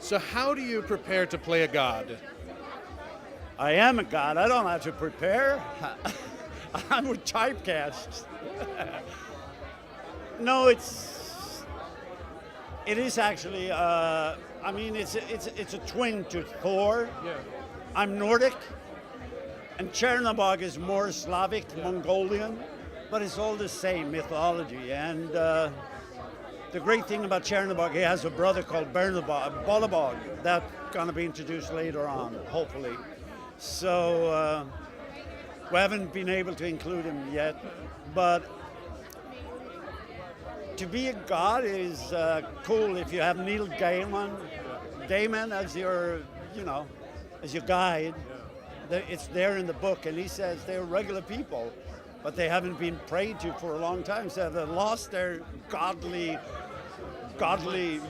So how do you prepare to play a god? I am a god. I don't have to prepare. I'm with typecasts. No, it is actually. I mean, it's a twin to Thor. Yeah. I'm Nordic, and Chernobog is more Slavic, Mongolian, but it's all the same mythology. And the great thing about Chernobog, he has a brother called Bolabog that's going to be introduced later on, hopefully. So we haven't been able to include him yet, but to be a god is cool if you have Neil Gaiman as your, as your guide. It's there in the book, and he says they're regular people, but they haven't been prayed to for a long time, so they've lost their godly,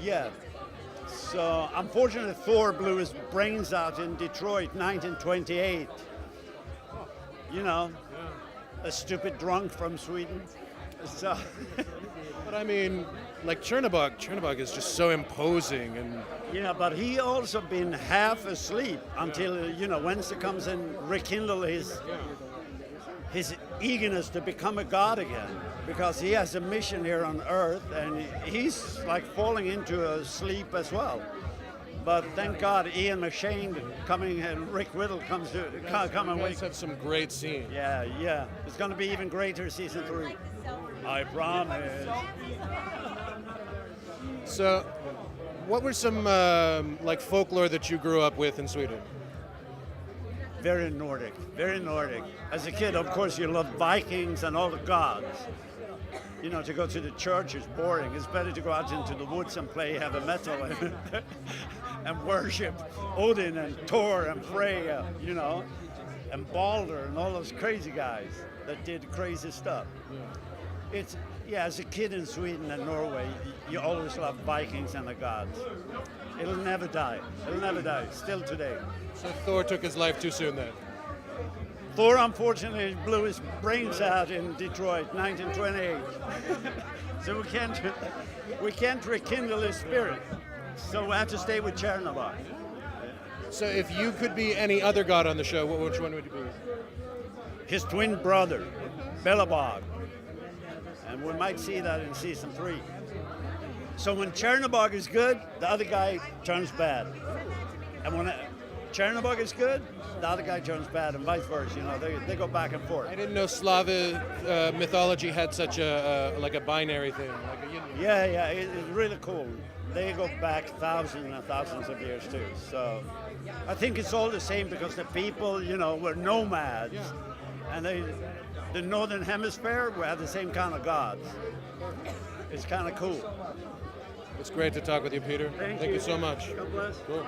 yeah. So unfortunately, Thor blew his brains out in Detroit, 1928. A stupid drunk from Sweden. So. But I mean, like Chernobog is just so imposing, and yeah, but he also been half asleep until Wednesday comes and rekindle his eagerness to become a god again, because he has a mission here on Earth, and he's like falling into a sleep as well. But thank God, Ian McShane coming and Rick Whittle come and you guys have some great scenes. Yeah, it's going to be even greater season 3. I promise. So, what were some like folklore that you grew up with in Sweden? Very Nordic, very Nordic. As a kid, of course, you love Vikings and all the gods. To go to the church is boring. It's better to go out into the woods and play heavy metal and worship Odin and Thor and Freya, and Balder and all those crazy guys that did crazy stuff. As a kid in Sweden and Norway, you always love Vikings and the gods. It'll never die. Still today. So Thor took his life too soon then? Thor, unfortunately, blew his brains out in Detroit, 1928. So we can't rekindle his spirit. So we have to stay with Chernobog. So if you could be any other god on the show, which one would you be? His twin brother, Belobog. And we might see that in season 3. So when Chernobog is good, the other guy turns bad. And when Chernobog is good, the other guy turns bad, and vice versa. They go back and forth. I didn't know Slavic mythology had such a binary thing. Yeah, it's really cool. They go back thousands and thousands of years too. So I think it's all the same because the people, were nomads, and the northern hemisphere we have the same kind of gods. It's kind of cool. It's great to talk with you, Peter. Thank you so much. God bless. Cool.